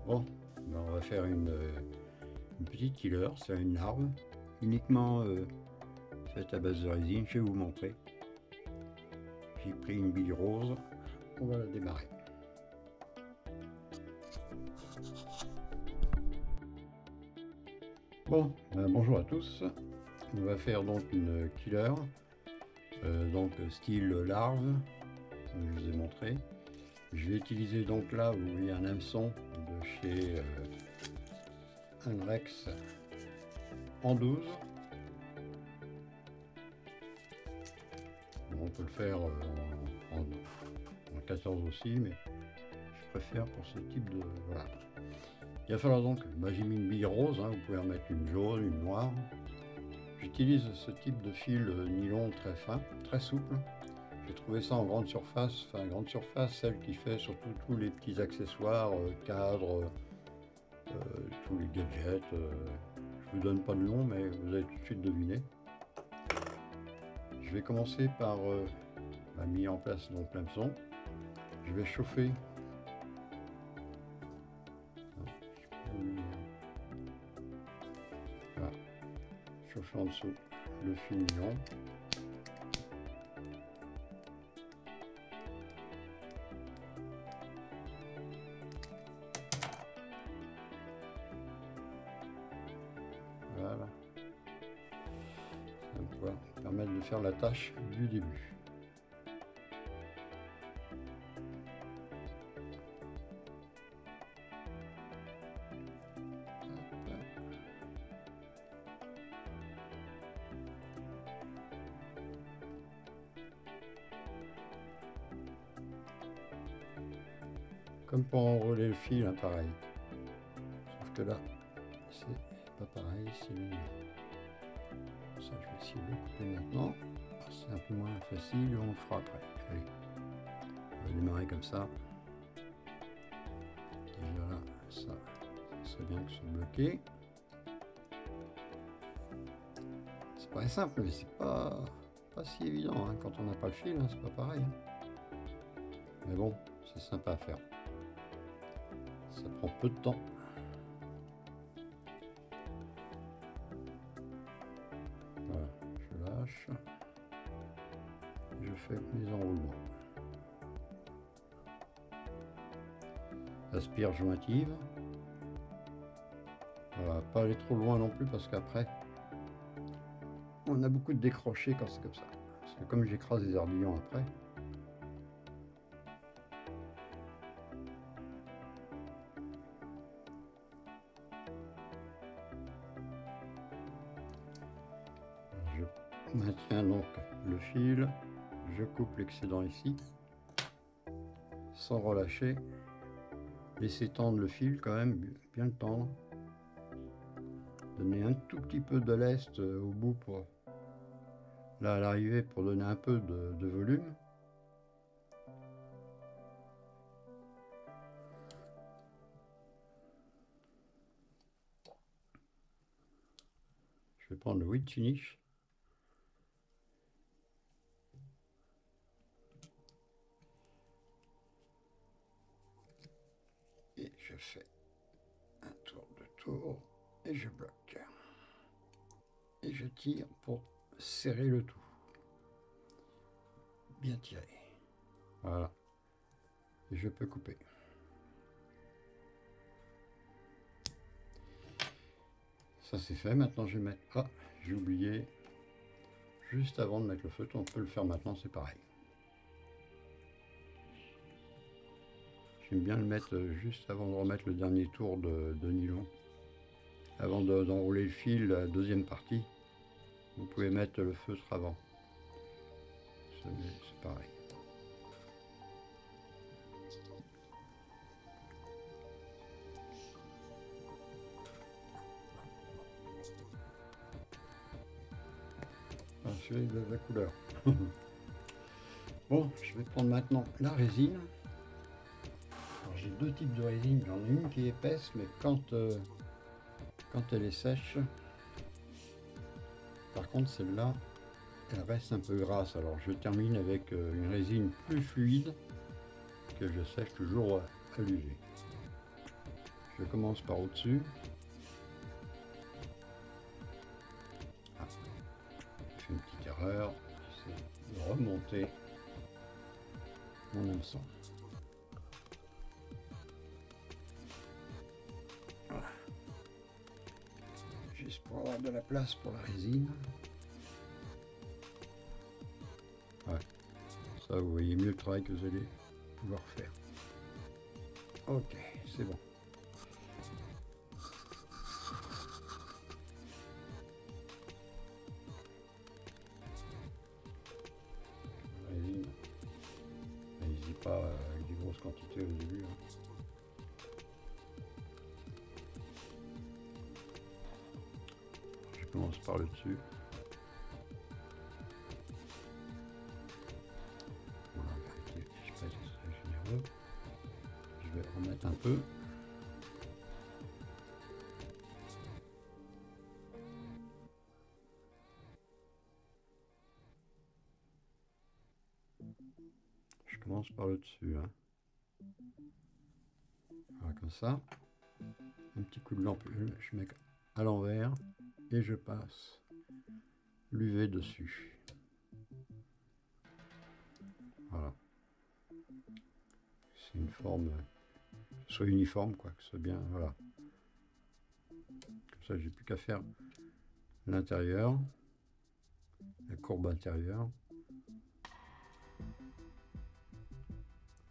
Bon, ben on va faire une petite killer, c'est une larve uniquement faite à base de résine. Je vais vous montrer. J'ai pris une bille rose, on va la démarrer. Bon, bonjour à tous. On va faire donc une killer, donc style larve, comme je vous ai montré. Je vais utiliser donc là, vous voyez un hameçon de chez Anrex en 12. Bon, on peut le faire en 14 aussi, mais je préfère pour ce type de... Voilà. Il va falloir donc, j'ai mis une bille rose, hein, vous pouvez en mettre une jaune, une noire. J'utilise ce type de fil nylon très fin, très souple. J'ai trouvé ça en grande surface, celle qui fait surtout tous les petits accessoires, cadres, tous les gadgets. Je vous donne pas de nom, mais vous allez tout de suite deviner. Je vais commencer par mis en place donc l'hameçon. Je vais chauffer. Voilà. Chauffer en dessous le fil nylon. Voilà. Ça va pouvoir permettre de faire la tâche du début. Comme pour enrouler le fil, hein, pareil. Sauf que là, c'est pas pareil, c'est le nylon. Ça, je vais essayer de le couper maintenant. C'est un peu moins facile, on le fera après. Allez, on va démarrer comme ça. Déjà là, ça serait bien que ce soit bloqué. C'est pas simple, mais c'est pas si évident, hein. Quand on n'a pas le fil, hein, c'est pas pareil, hein. Mais bon, c'est sympa à faire. Ça prend peu de temps. Voilà, je lâche. Je fais mes enroulements. Aspire jointive. Voilà, pas aller trop loin non plus parce qu'après on a beaucoup de décrochés quand c'est comme ça. Parce que comme j'écrase les ardillons après. Je maintiens donc le fil, je coupe l'excédent ici, sans relâcher. Laisser tendre le fil quand même, bien le tendre. Donner un tout petit peu de lest au bout pour là à l'arrivée pour donner un peu de volume. Je vais prendre le white finish. Et je fais un tour de tour et je bloque. Et je tire pour serrer le tout. Bien tiré. Voilà. Et je peux couper. Ça c'est fait. Maintenant je vais mettre... Ah, j'ai oublié. Juste avant de mettre le feutre, on peut le faire maintenant, c'est pareil. J'aime bien le mettre juste avant de remettre le dernier tour de nylon. Avant d'enrouler le fil, la deuxième partie, vous pouvez mettre le feutre avant. C'est pareil. Ah, celui de la couleur. Bon, je vais prendre maintenant la résine. J'ai deux types de résine. J'en ai une qui est épaisse, mais quand elle est sèche, par contre celle-là, elle reste un peu grasse. Alors je termine avec une résine plus fluide que je sèche toujours à l'UV. Je commence par au-dessus. Ah, j'ai fait une petite erreur, c'est de remonter mon hameçon. Voilà. Juste pour avoir de la place pour la résine. Ouais. Ça, vous voyez mieux le travail que vous allez pouvoir faire. Ok, c'est bon. La résine, n'hésitez pas avec des grosses quantités au début. Hein. Je commence par le dessus. Voilà, je sais pas si c'est généreux. Je vais remettre un peu. Je commence par le dessus. Hein. Voilà, comme ça. Un petit coup de lampe, je mets à l'envers et je passe l'UV dessus. Voilà. C'est une forme, que ce soit uniforme, quoi, que ce soit bien, voilà. Comme ça, j'ai plus qu'à faire l'intérieur, la courbe intérieure.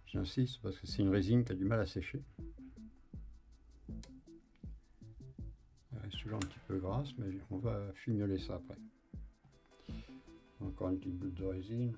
J'insiste parce que c'est une résine qui a du mal à sécher. Elle reste toujours un petit peu grasse, mais on va fignoler ça après. Encore une petite goutte de résine.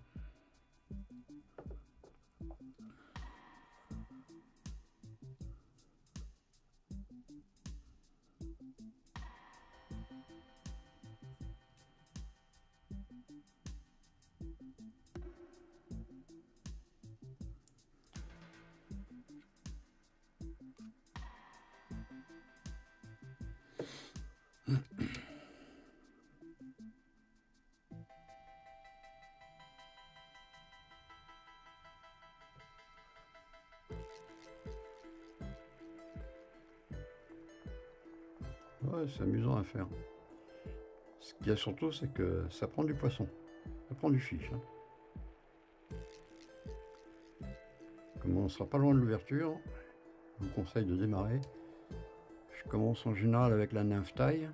Ouais, c'est amusant à faire. Ce qu'il y a surtout, c'est que ça prend du poisson. Ça prend du fiche. Hein. Comme on ne sera pas loin de l'ouverture, je vous conseille de démarrer. Je commence en général avec la nymphe taille.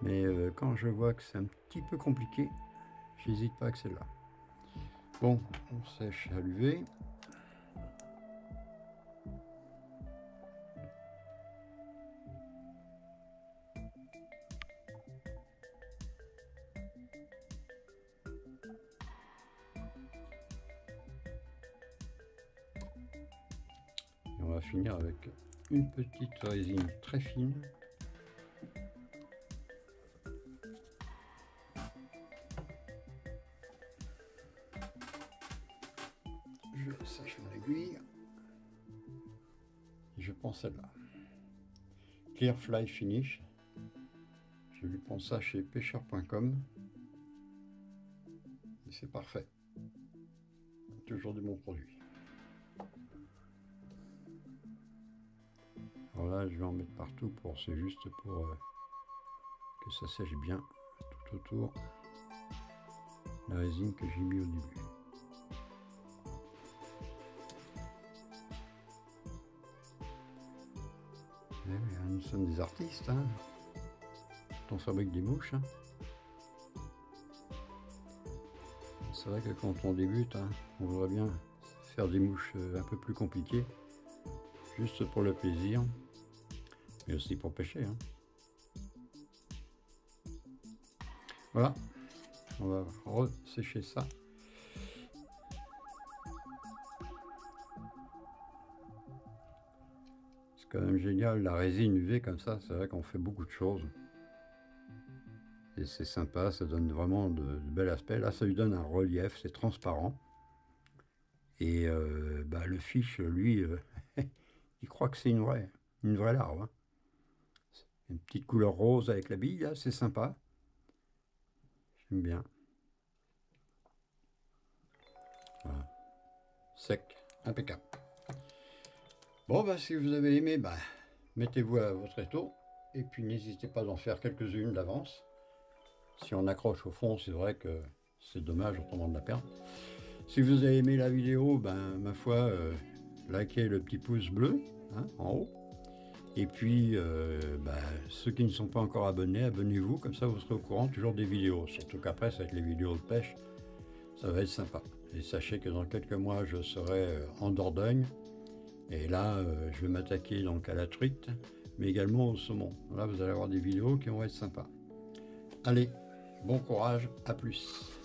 Mais quand je vois que c'est un petit peu compliqué, j'hésite pas avec celle-là. Bon, on sèche à l'UV. Et on va finir avec une petite résine très fine. Je sèche mon aiguille. Et je prends celle-là. Clear Fly Finish. Je lui prends ça chez pêcheur.com. Et c'est parfait. Toujours du bon produit. Alors là, je vais en mettre partout pour, c'est juste pour que ça sèche bien tout autour la résine que j'ai mis au début. Et nous sommes des artistes, hein. On fabrique des mouches. Hein. C'est vrai que quand on débute, hein, on voudrait bien faire des mouches un peu plus compliquées, juste pour le plaisir, mais aussi pour pêcher. Hein. Voilà, on va ressécher ça. C'est quand même génial, la résine UV comme ça, c'est vrai qu'on fait beaucoup de choses. Et c'est sympa, ça donne vraiment de bel aspect. Là, ça lui donne un relief, c'est transparent. Et le fiche, lui, il croit que c'est une vraie larve. Hein. Une petite couleur rose avec la bille, c'est sympa. J'aime bien. Voilà. Sec, impeccable. Bon, bah, si vous avez aimé, bah, mettez-vous à votre étau. Et puis n'hésitez pas à en faire quelques-unes d'avance. Si on accroche au fond, c'est vrai que c'est dommage autrement de la perdre. Si vous avez aimé la vidéo, ben, ma foi, likez le petit pouce bleu hein, en haut. Et puis, ceux qui ne sont pas encore abonnés, abonnez-vous, comme ça vous serez au courant toujours des vidéos. Surtout qu'après, avec les vidéos de pêche, ça va être sympa. Et sachez que dans quelques mois, je serai en Dordogne. Et là, je vais m'attaquer donc à la truite, mais également au saumon. Là, vous allez avoir des vidéos qui vont être sympas. Allez, bon courage, à plus.